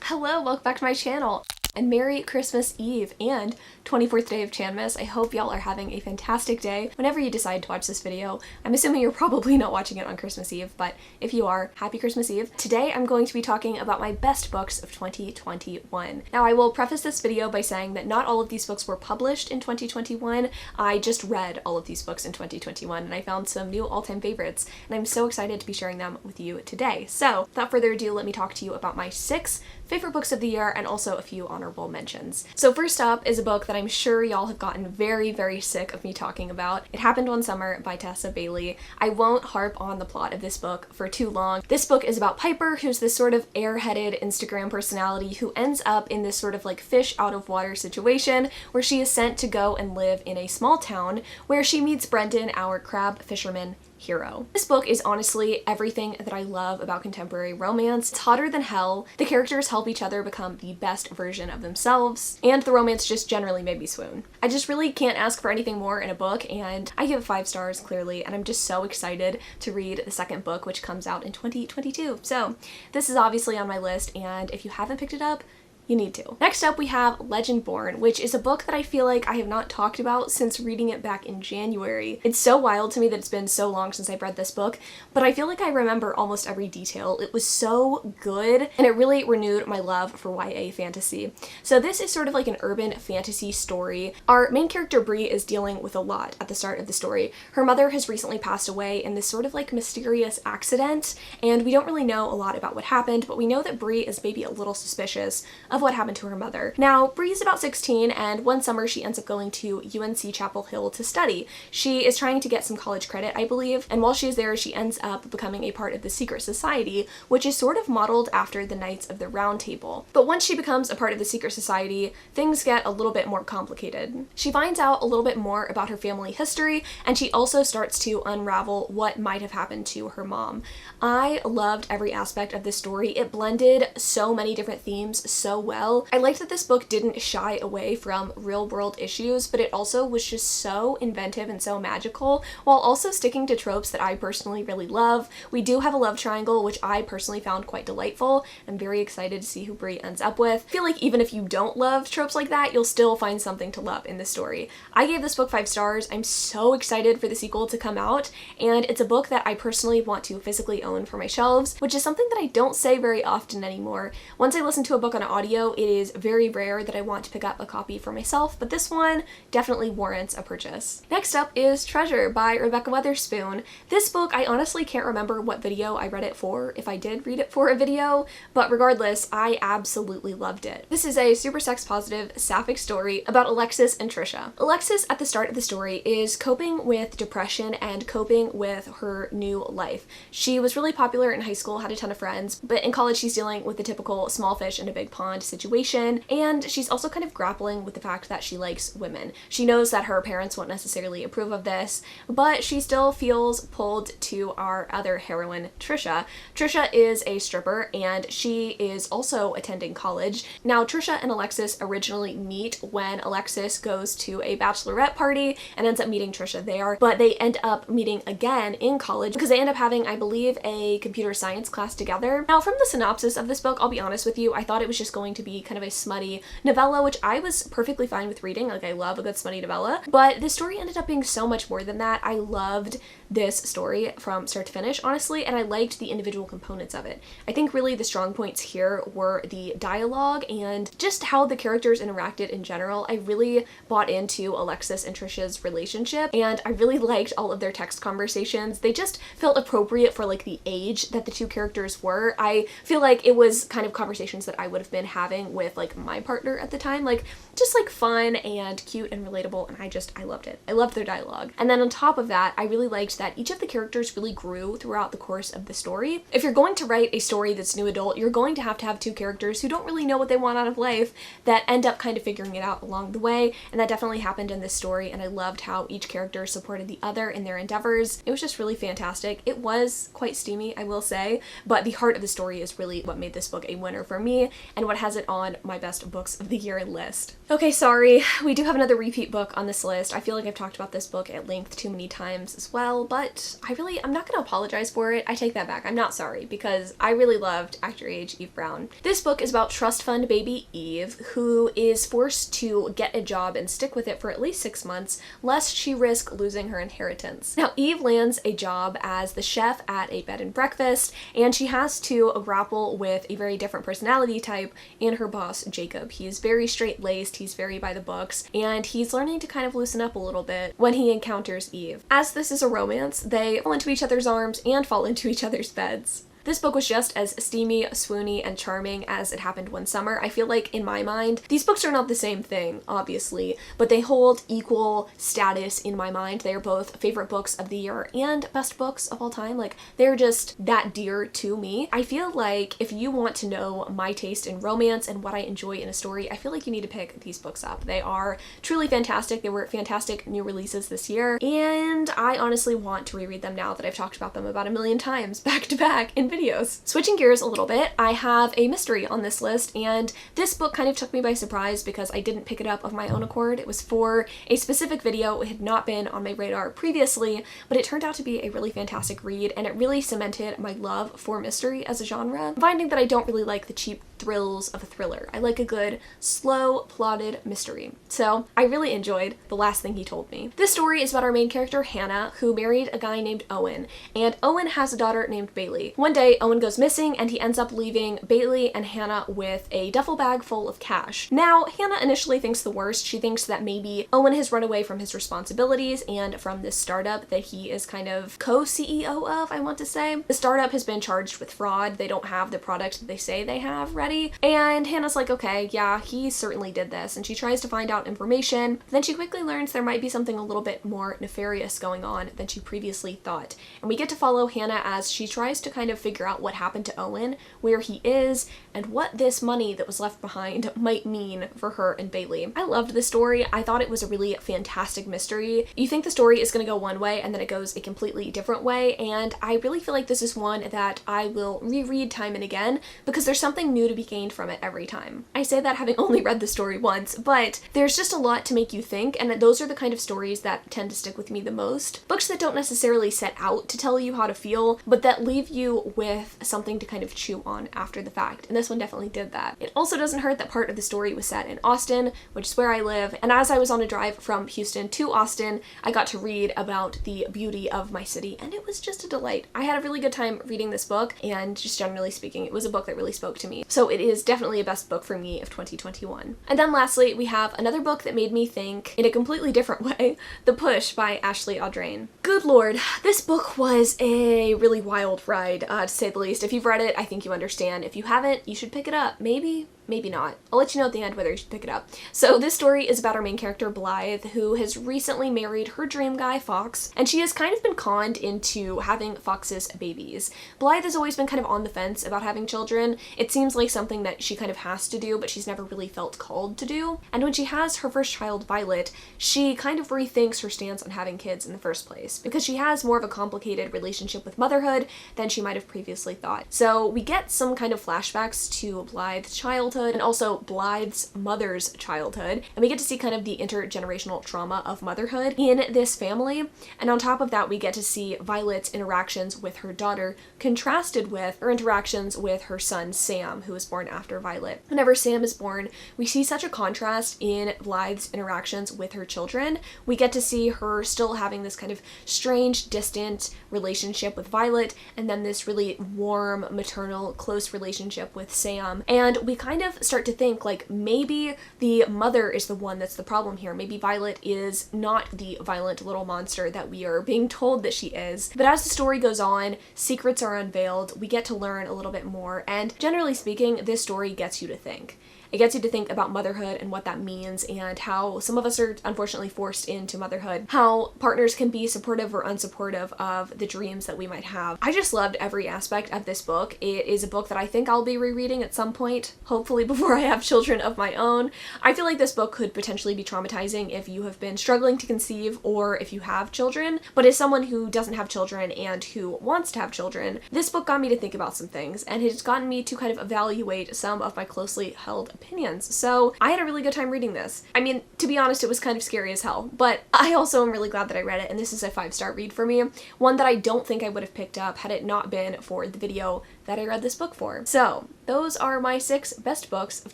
Hello, welcome back to my channel, and Merry Christmas Eve and 24th day of Chanmas. I hope y'all are having a fantastic day whenever you decide to watch this video. I'm assuming you're probably not watching it on Christmas Eve, but if you are, happy Christmas Eve. Today I'm going to be talking about my best books of 2021. Now I will preface this video by saying that not all of these books were published in 2021. I just read all of these books in 2021 and I found some new all-time favorites, and I'm so excited to be sharing them with you today. So without further ado, let me talk to you about my 6 favorite books of the year and also a few honorable mentions. So first up is a book that I'm sure y'all have gotten very sick of me talking about. It Happened One Summer by Tessa Bailey. I won't harp on the plot of this book for too long. This book is about Piper, who's this sort of airheaded Instagram personality who ends up in this sort of like fish out of water situation where she is sent to go and live in a small town where she meets Brendan, our crab fisherman hero. This book is honestly everything that I love about contemporary romance. It's hotter than hell, the characters help each other become the best version of themselves, and the romance just generally made me swoon. I just really can't ask for anything more in a book, and I give it 5 stars clearly, and I'm just so excited to read the second book, which comes out in 2022. So this is obviously on my list, and if you haven't picked it up, you need to. Next up we have Legendborn, which is a book that I feel like I have not talked about since reading it back in January. It's so wild to me that it's been so long since I've read this book, but I feel like I remember almost every detail. It was so good, and it really renewed my love for YA fantasy. So this is sort of like an urban fantasy story. Our main character Bree is dealing with a lot at the start of the story. Her mother has recently passed away in this sort of like mysterious accident, and we don't really know a lot about what happened, but we know that Bree is maybe a little suspicious of what happened to her mother. Now, Bree's about 16, and one summer she ends up going to UNC Chapel Hill to study. She is trying to get some college credit, I believe, and while she's there, she ends up becoming a part of the secret society, which is sort of modeled after the Knights of the Round Table. But once she becomes a part of the secret society, things get a little bit more complicated. She finds out a little bit more about her family history, and she also starts to unravel what might have happened to her mom. I loved every aspect of this story. It blended so many different themes so well. I liked that this book didn't shy away from real world issues, but it also was just so inventive and so magical, while also sticking to tropes that I personally really love. We do have a love triangle, which I personally found quite delightful. I'm very excited to see who Bree ends up with. I feel like even if you don't love tropes like that, you'll still find something to love in this story. I gave this book 5 stars. I'm so excited for the sequel to come out, and it's a book that I personally want to physically own for my shelves, which is something that I don't say very often anymore. Once I listen to a book on audio, it is very rare that I want to pick up a copy for myself, but this one definitely warrants a purchase. Next up is Treasure by Rebecca Weatherspoon. This book, I honestly can't remember what video I read it for, if I did read it for a video, but regardless, I absolutely loved it. This is a super sex positive sapphic story about Alexis and Trisha. Alexis at the start of the story is coping with depression and coping with her new life. She was really popular in high school, had a ton of friends, but in college she's dealing with the typical small fish in a big pond situation, and she's also kind of grappling with the fact that she likes women. She knows that her parents won't necessarily approve of this, but she still feels pulled to our other heroine, Trisha. Trisha is a stripper, and she is also attending college. Now, Trisha and Alexis originally meet when Alexis goes to a bachelorette party and ends up meeting Trisha there, but they end up meeting again in college because they end up having, I believe, a computer science class together. Now, from the synopsis of this book, I'll be honest with you, I thought it was just going to be kind of a smutty novella, which I was perfectly fine with reading. Like, I love a good smutty novella, but the story ended up being so much more than that. I loved this story from start to finish, honestly, and I liked the individual components of it. I think really the strong points here were the dialogue and just how the characters interacted in general. I really bought into Alexis and Trisha's relationship, and I really liked all of their text conversations. They just felt appropriate for like the age that the two characters were. I feel like it was kind of conversations that I would have been having with like my partner at the time, like just like fun and cute and relatable, and I loved it. I loved their dialogue. And then on top of that, I really liked that each of the characters really grew throughout the course of the story. If you're going to write a story that's new adult, you're going to have 2 characters who don't really know what they want out of life that end up kind of figuring it out along the way, and that definitely happened in this story, and I loved how each character supported the other in their endeavors. It was just really fantastic. It was quite steamy, I will say, but the heart of the story is really what made this book a winner for me, and what has has it on my best books of the year list. Okay, sorry, we do have another repeat book on this list. I feel like I've talked about this book at length too many times as well, but I'm not gonna apologize for it. I take that back. I'm not sorry, because I really loved Actor Age Eve Brown. This book is about trust fund baby Eve, who is forced to get a job and stick with it for at least 6 months, lest she risk losing her inheritance. Now, Eve lands a job as the chef at a bed and breakfast, and she has to grapple with a very different personality type in her boss, Jacob. He is very straight-laced, he's very by the books, and he's learning to kind of loosen up a little bit when he encounters Eve. As this is a romance, they fall into each other's arms and fall into each other's beds. This book was just as steamy, swoony, and charming as It Happened One Summer. I feel like, in my mind, these books are not the same thing, obviously, but they hold equal status in my mind. They are both favorite books of the year and best books of all time. Like, they're just that dear to me. I feel like if you want to know my taste in romance and what I enjoy in a story, I feel like you need to pick these books up. They are truly fantastic. They were fantastic new releases this year, and I honestly want to reread them now that I've talked about them about a million times back to back in videos. Switching gears a little bit, I have a mystery on this list, and this book kind of took me by surprise because I didn't pick it up of my own accord. It was for a specific video. It had not been on my radar previously, but it turned out to be a really fantastic read, and it really cemented my love for mystery as a genre. I'm finding that I don't really like the cheap thrills of a thriller. I like a good, slow, plotted mystery. So I really enjoyed The Last Thing He Told Me. This story is about our main character, Hannah, who married a guy named Owen, and Owen has a daughter named Bailey. One day, Owen goes missing, and he ends up leaving Bailey and Hannah with a duffel bag full of cash. Now, Hannah initially thinks the worst. She thinks that maybe Owen has run away from his responsibilities and from this startup that he is kind of co-CEO of, I want to say. The startup has been charged with fraud. They don't have the product that they say they have ready. And Hannah's like, okay, yeah, he certainly did this. And she tries to find out information. Then she quickly learns there might be something a little bit more nefarious going on than she previously thought. And we get to follow Hannah as she tries to kind of figure out what happened to Owen, where he is, and what this money that was left behind might mean for her and Bailey. I loved this story. I thought it was a really fantastic mystery. You think the story is going to go one way, and then it goes a completely different way, and I really feel like this is one that I will reread time and again because there's something new to be gained from it every time. I say that having only read the story once, but there's just a lot to make you think, and those are the kind of stories that tend to stick with me the most. Books that don't necessarily set out to tell you how to feel, but that leave you with something to kind of chew on after the fact, and this one definitely did that. It also doesn't hurt that part of the story was set in Austin, which is where I live, and as I was on a drive from Houston to Austin, I got to read about the beauty of my city, and it was just a delight. I had a really good time reading this book, and just generally speaking, it was a book that really spoke to me. So it is definitely a best book for me of 2021. And then lastly, we have another book that made me think in a completely different way, The Push by Ashley Audrain. Good lord, this book was a really wild ride, to say the least. If you've read it, I think you understand. If you haven't, you should pick it up. Maybe not. I'll let you know at the end whether you should pick it up. So this story is about our main character, Blythe, who has recently married her dream guy, Fox, and she has kind of been conned into having Fox's babies. Blythe has always been kind of on the fence about having children. It seems like something that she kind of has to do, but she's never really felt called to do. And when she has her first child, Violet, she kind of rethinks her stance on having kids in the first place, because she has more of a complicated relationship with motherhood than she might have previously thought. So we get some kind of flashbacks to Blythe's childhood, and also Blythe's mother's childhood, and we get to see kind of the intergenerational trauma of motherhood in this family. And on top of that, we get to see Violet's interactions with her daughter contrasted with her interactions with her son Sam, who was born after Violet. Whenever Sam is born, we see such a contrast in Blythe's interactions with her children. We get to see her still having this kind of strange, distant relationship with Violet, and then this really warm, maternal, close relationship with Sam. And we kind of start to think like maybe the mother is the one that's the problem here. Maybe Violet is not the violent little monster that we are being told that she is. But as the story goes on, secrets are unveiled, we get to learn a little bit more, and generally speaking, this story gets you to think. It gets you to think about motherhood and what that means, and how some of us are unfortunately forced into motherhood, how partners can be supportive or unsupportive of the dreams that we might have. I just loved every aspect of this book. It is a book that I think I'll be rereading at some point, hopefully hopefully before I have children of my own. I feel like this book could potentially be traumatizing if you have been struggling to conceive or if you have children, but as someone who doesn't have children and who wants to have children, this book got me to think about some things, and it's gotten me to kind of evaluate some of my closely held opinions. So I had a really good time reading this. I mean, to be honest, it was kind of scary as hell, but I also am really glad that I read it, and this is a 5-star read for me. One that I don't think I would have picked up had it not been for the video that I read this book for. So those are my 6 best books of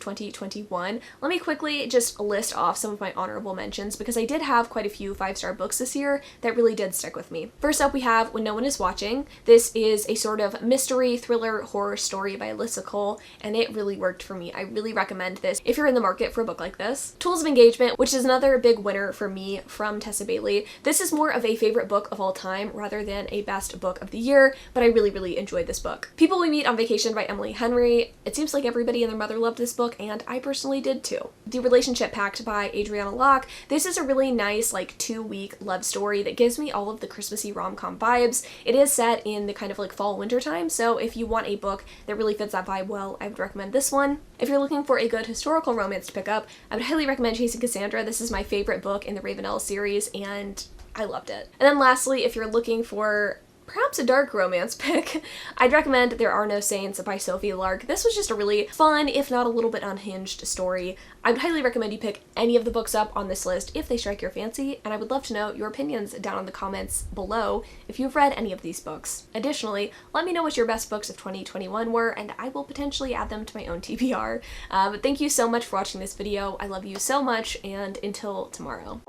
2021. Let me quickly just list off some of my honorable mentions because I did have quite a few 5-star books this year that really did stick with me. First up, we have When No One Is Watching. This is a sort of mystery, thriller, horror story by Alyssa Cole, and it really worked for me. I really recommend this if you're in the market for a book like this. Tools of Engagement, which is another big winner for me from Tessa Bailey. This is more of a favorite book of all time rather than a best book of the year, but I really enjoyed this book. People We Meet on Vacation by Emily Henry. It seems like everybody and their mother loved this book, and I personally did too. The Relationship Pact by Adriana Locke. This is a really nice, like, 2-week love story that gives me all of the Christmassy rom-com vibes. It is set in the kind of like fall-winter time, so if you want a book that really fits that vibe well, I would recommend this one. If you're looking for a good historical romance to pick up, I would highly recommend Chasing Cassandra. This is my favorite book in the Ravenelle series, and I loved it. And then lastly, if you're looking for perhaps a dark romance pick, I'd recommend There Are No Saints by Sophie Lark. This was just a really fun, if not a little bit unhinged story. I would highly recommend you pick any of the books up on this list if they strike your fancy, and I would love to know your opinions down in the comments below if you've read any of these books. Additionally, let me know what your best books of 2021 were, and I will potentially add them to my own TBR. But thank you so much for watching this video. I love you so much, and until tomorrow.